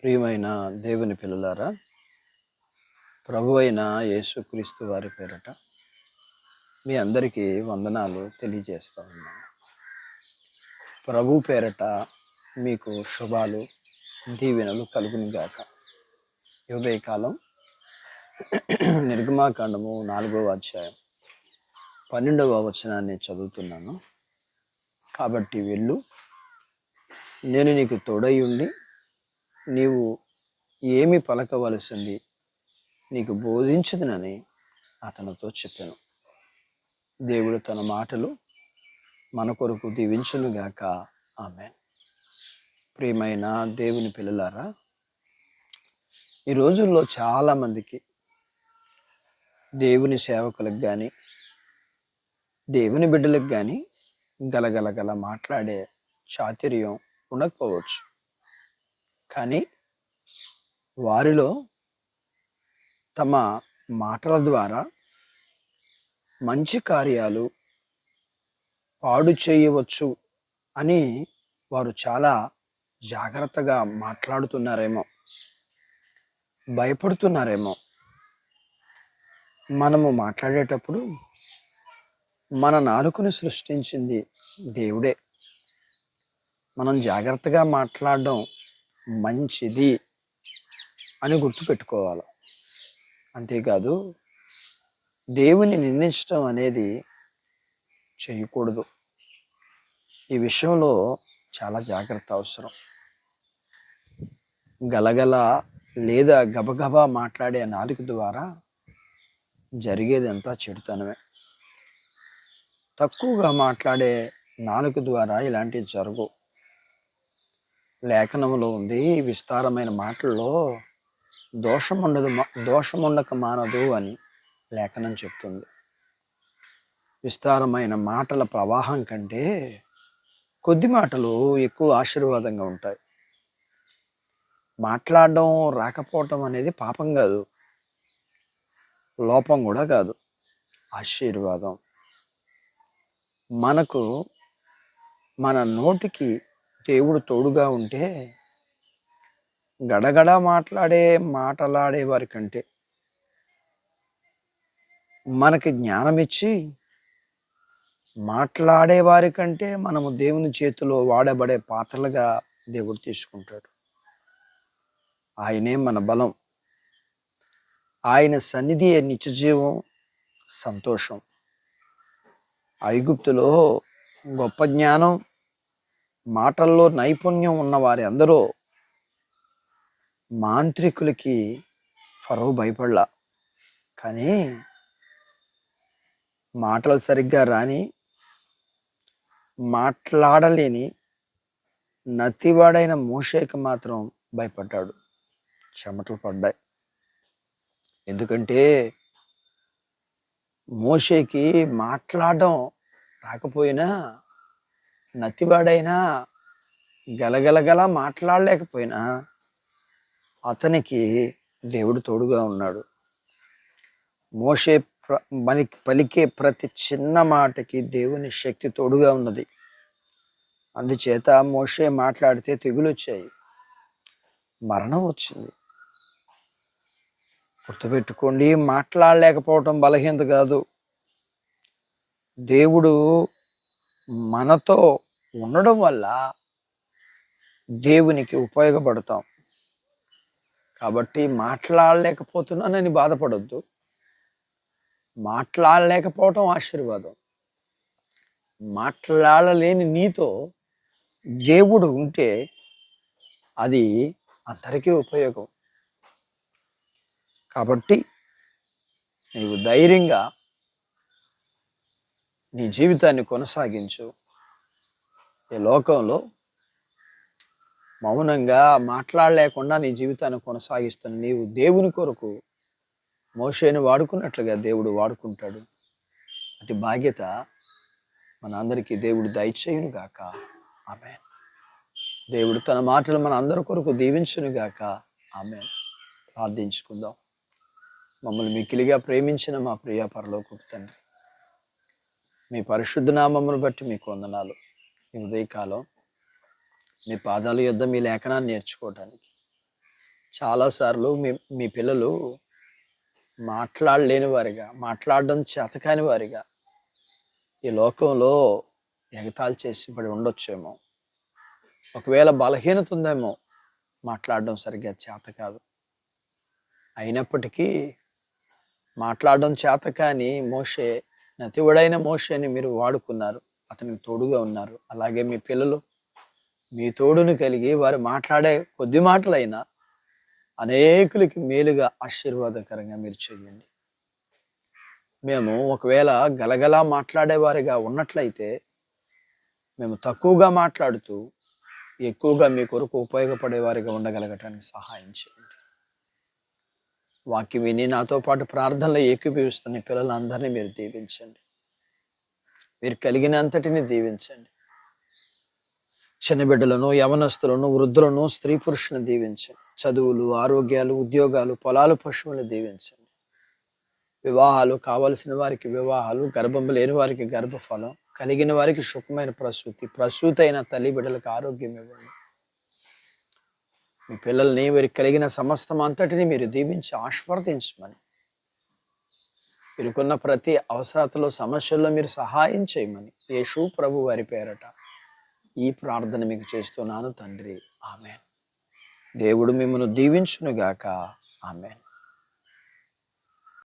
ప్రియమైన దేవుని పిల్లలారా, ప్రభువైన యేసుక్రీస్తు వారి పేరట మీ అందరికీ వందనాలు తెలియజేస్తా ఉన్నాను. ప్రభు పేరట మీకు శుభాలు, దీవెనలు కలుగునుగాక. ఉదయకాలం నిర్గమాకాండము 4వ అధ్యాయం 12వ వచనాన్ని చదువుతున్నాను. కాబట్టి వెళ్ళు, నేను నీకు తోడై ఉండి నీవు ఏమి పలకవలసింది నీకు బోధించుదునని అతనితో చెప్పాను. దేవుడు తన మాటలు మన కొరకు దీవించునుగాక. ఆమేన్. ప్రియమైన దేవుని పిల్లలారా, ఈ రోజుల్లో చాలామందికి దేవుని సేవకులకు కానీ దేవుని బిడ్డలకు కానీ గలగలగల మాట్లాడే చాతుర్యం ఉండకపోవచ్చు. కానీ వారిలో తమ మాటల ద్వారా మంచి కార్యాలు పాడు చేయవచ్చు అని వారు చాలా జాగ్రత్తగా మాట్లాడుతున్నారేమో, భయపడుతున్నారేమో. మనము మాట్లాడేటప్పుడు మన నాలుకను సృష్టించింది దేవుడే. మనం జాగ్రత్తగా మాట్లాడడం మంచిది అని గుర్తుపెట్టుకోవాలి. అంతేకాదు, దేవుని నిందించడం అనేది చేయకూడదు. ఈ విషయంలో చాలా జాగ్రత్త అవసరం. గలగల లేదా గబగబా మాట్లాడే నాలుక ద్వారా జరిగేదంతా చెడుతనమే. తక్కువగా మాట్లాడే నాలుక ద్వారా ఇలాంటివి జరగవు. లేఖనంలో ఉంది, విస్తారమైన మాటల్లో దోషముండక మానదు అని లేఖనం చెప్తుంది. విస్తారమైన మాటల ప్రవాహం కంటే కొద్ది మాటలు ఎక్కువ ఆశీర్వాదంగా ఉంటాయి. మాట్లాడడం రాకపోవటం అనేది పాపం కాదు, లోపం కూడా కాదు, ఆశీర్వాదం. మనకు మన నోటికి దేవుడు తోడుగా ఉంటే గడగడ మాటలాడే వారి కంటే మనకి జ్ఞానం ఇచ్చి మాట్లాడే వారి కంటే మనము దేవుని చేతిలో వాడబడే పాత్రలుగా దేవుడు తీసుకుంటాడు. ఆయనే మన బలం, ఆయన సన్నిధి నిత్యజీవం, సంతోషం. ఐగుప్తులో గొప్ప జ్ఞానం, మాటల్లో నైపుణ్యం ఉన్న వారి అందరూ మాంత్రికులకి ఫరో భయపడలా. కానీ మాటలు సరిగ్గా రాని, మాట్లాడలేని నత్తివాడైన మోషేకి మాత్రం భయపడ్డాడు. చెమటలు పడ్డాయి. ఎందుకంటే మోషేకి మాట్లాడడం రాకపోయినా, నత్తివాడైనా గలగలగల మాట్లాడలేకపోయినా అతనికి దేవుడు తోడుగా ఉన్నాడు. మోషే పలికే ప్రతి చిన్న మాటకి దేవుని శక్తి తోడుగా ఉన్నది. అందుచేత మోషే మాట్లాడితే తెగులు వచ్చాయి, మరణం వచ్చింది. గుర్తుపెట్టుకోండి, మాట్లాడలేకపోవటం బలహీనత కాదు. దేవుడు మనతో ఉండడం వల్ల దేవునికి ఉపయోగపడతాం. కాబట్టి మాట్లాడలేకపోతున్నానని బాధపడొద్దు. మాట్లాడలేకపోవటం ఆశీర్వాదం. మాట్లాడలేని నీతో దేవుడు ఉంటే అది అందరికీ ఉపయోగం. కాబట్టి నీవు ధైర్యంగా నీ జీవితాన్ని కొనసాగించు. ఈ లోకంలో మౌనంగా మాట్లాడలేకుండా నీ జీవితాన్ని కొనసాగిస్తున్న నీవు దేవుని కొరకు మోషేను వాడుకున్నట్లుగా దేవుడు వాడుకుంటాడు. అటు బాధ్యత మన అందరికీ దేవుడు దయచేయునుగాక. ఆమేన్. దేవుడు తన మాటలు మన అందరి కొరకు దీవించునుగాక. ఆమేన్. ప్రార్థించుకుందాం. మమ్మల్ని మిక్కిలిగా ప్రేమించిన మా ప్రియ పరలోకపు తండ్రి, మీ పరిశుద్ధ నామమును బట్టి మీకు వందనాలు. ఈ ఉదయకాలం మీ పాదాల యొద్ద మీ లేఖనాన్ని నేర్చుకోవడానికి చాలాసార్లు మీ మీ పిల్లలు మాట్లాడలేని వారిగా, మాట్లాడడం చేతకాని వారిగా ఈ లోకంలో ఎగతాళి చేసి పడి ఉండొచ్చేమో. ఒకవేళ బలహీనత ఉందేమో, మాట్లాడడం సరిగ్గా చేత కాదు. అయినప్పటికీ మాట్లాడడం చేతకాని మోషే, నతివడైన మోషేని మీరు వాడుకున్నారు. అతనికి తోడుగా ఉన్నారు. అలాగే మీ పిల్లలు మీ తోడును కలిగి వారు మాట్లాడే కొద్ది మాటలైనా అనేకులకి మేలుగా, ఆశీర్వాదకరంగా మీరు చేయండి. మేము ఒకవేళ గలగలా మాట్లాడేవారిగా ఉన్నట్లయితే మేము తక్కువగా మాట్లాడుతూ ఎక్కువగా మీ కొరకు ఉపయోగపడేవారిగా ఉండగలగటానికి సహాయం చేయండి. వాక్యం విని నాతో పాటు ప్రార్థనలో ఏకీభవిస్తున్న పిల్లలందరినీ మీరు దీవించండి. మీరు కలిగినంతటిని దీవించండి. చిన్న బిడ్డలను, యవనస్తులను, వృద్ధులను, స్త్రీ పురుషులను దీవించండి. చదువులు, ఆరోగ్యాలు, ఉద్యోగాలు, పొలాలు, పశువులు దీవించండి. వివాహాలు కావలసిన వారికి వివాహాలు, గర్భం లేని వారికి గర్భఫలం, కలిగిన వారికి సుఖమైన ప్రసూతి అయిన తల్లి బిడ్డలకు ఆరోగ్యం ఇవ్వండి. మీ పిల్లల్ని వీరికి కలిగిన సమస్తం అంతటిని మీరు దీవించి ఆశీర్వదించమని, వీరికున్న ప్రతి అవసరతలో, సమస్యల్లో మీరు సహాయం చేయమని యేసు ప్రభు వారి పేరట ఈ ప్రార్థన మీకు చేస్తున్నాను తండ్రి. ఆమేన్. దేవుడు మిమ్మల్ని దీవించునుగాక. ఆమేన్.